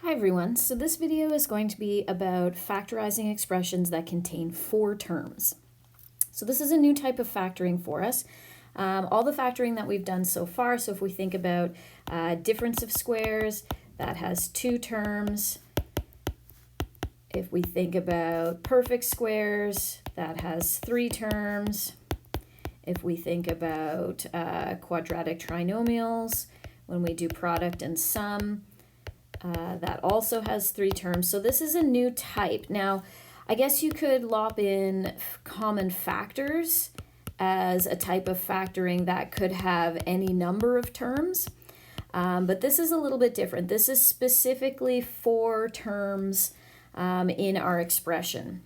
Hi everyone, so this video is going to be about factorizing expressions that contain four terms. So this is a new type of factoring for us. All the factoring that we've done so far, so if we think about difference of squares, that has two terms. If we think about perfect squares, that has three terms. If we think about quadratic trinomials, when we do product and sum, that also has three terms. So this is a new type. Now, I guess you could lop in common factors as a type of factoring that could have any number of terms. But this is a little bit different. This is specifically four terms in our expression.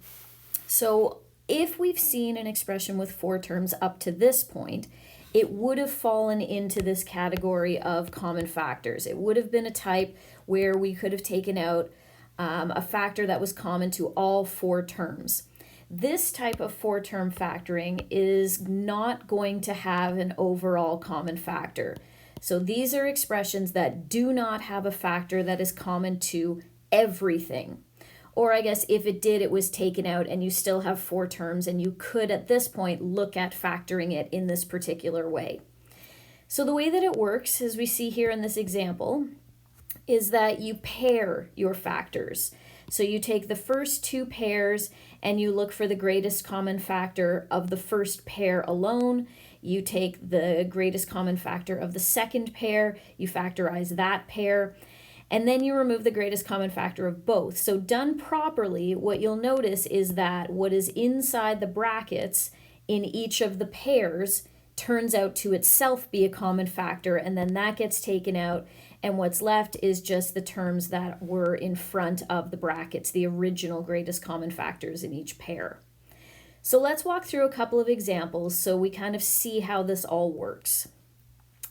So if we've seen an expression with four terms up to this point, it would have fallen into this category of common factors. It would have been a type where we could have taken out a factor that was common to all four terms. This type of four-term factoring is not going to have an overall common factor. So these are expressions that do not have a factor that is common to everything. Or I guess if it did, it was taken out and you still have four terms and you could at this point look at factoring it in this particular way. So the way that it works, as we see here in this example, is that you pair your factors. So you take the first two pairs and you look for the greatest common factor of the first pair alone. You take the greatest common factor of the second pair, you factorize that pair, and then you remove the greatest common factor of both. So done properly, what you'll notice is that what is inside the brackets in each of the pairs turns out to itself be a common factor, and then that gets taken out, and what's left is just the terms that were in front of the brackets, the original greatest common factors in each pair. So let's walk through a couple of examples so we kind of see how this all works.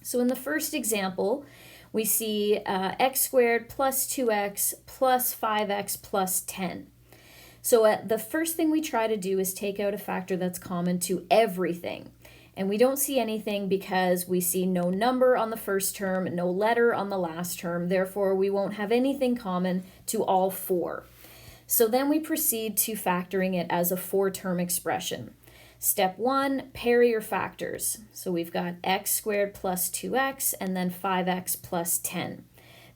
So in the first example, we see x squared plus 2x plus 5x plus 10. So the first thing we try to do is take out a factor that's common to everything. And we don't see anything because we see no number on the first term, no letter on the last term. Therefore, we won't have anything common to all four. So then we proceed to factoring it as a four-term expression. Step one, pair your factors. So we've got x squared plus 2x and then 5x plus 10.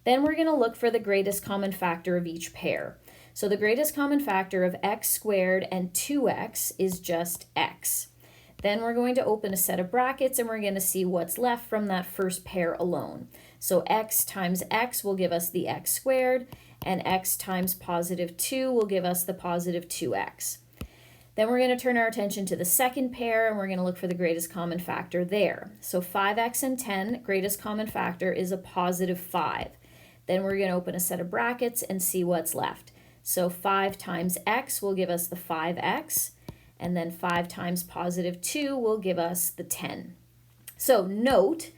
Then we're going to look for the greatest common factor of each pair. So the greatest common factor of x squared and 2x is just x. Then we're going to open a set of brackets and we're going to see what's left from that first pair alone. So x times x will give us the x squared, and x times positive 2 will give us the positive 2x. Then we're going to turn our attention to the second pair and we're going to look for the greatest common factor there. So 5x and 10, greatest common factor is a positive 5. Then we're going to open a set of brackets and see what's left. So 5 times x will give us the 5x, and then 5 times positive 2 will give us the 10. So note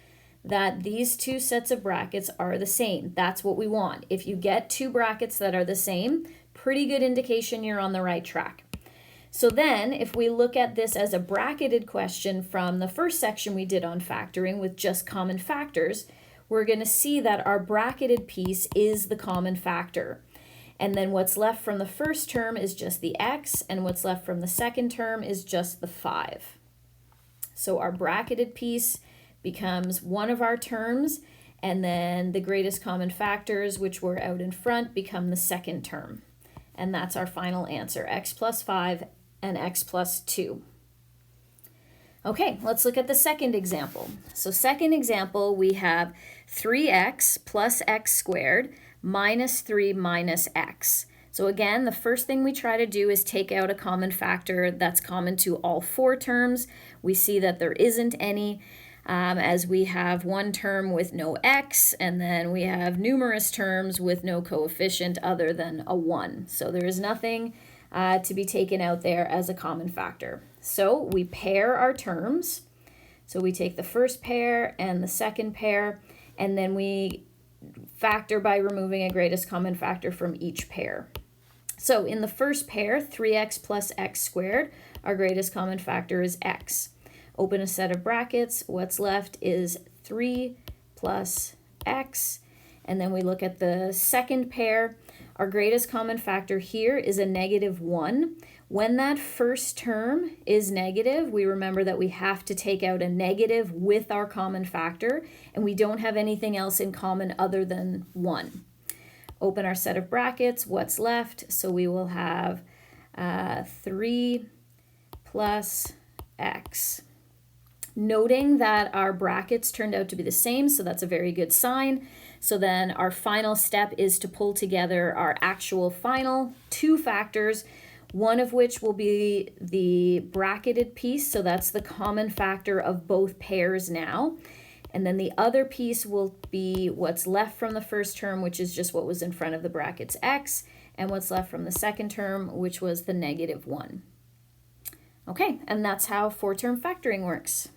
that these two sets of brackets are the same. That's what we want. If you get two brackets that are the same, pretty good indication you're on the right track. So then, if we look at this as a bracketed question from the first section we did on factoring with just common factors, we're going to see that our bracketed piece is the common factor. And then what's left from the first term is just the x, and what's left from the second term is just the 5. So our bracketed piece becomes one of our terms, and then the greatest common factors, which were out in front, become the second term. And that's our final answer, x plus 5 and x plus 2. Okay, let's look at the second example. So second example, we have 3x plus x squared minus 3 minus x. So again, the first thing we try to do is take out a common factor that's common to all four terms. We see that there isn't any, as we have one term with no x, and then we have numerous terms with no coefficient other than a 1. So there is nothing to be taken out there as a common factor. So we pair our terms. So we take the first pair and the second pair, and then we factor by removing a greatest common factor from each pair. So in the first pair, 3x plus x squared, our greatest common factor is x. Open a set of brackets. What's left is 3 plus x, and then we look at the second pair. Our greatest common factor here is a -1. When that first term is negative, we remember that we have to take out a negative with our common factor, and we don't have anything else in common other than 1. Open our set of brackets, what's left? So we will have 3 plus x. Noting that our brackets turned out to be the same, so that's a very good sign. So then our final step is to pull together our actual final two factors, one of which will be the bracketed piece, so that's the common factor of both pairs now. And then the other piece will be what's left from the first term, which is just what was in front of the brackets x, and what's left from the second term, which was the -1. Okay, and that's how 4-term factoring works.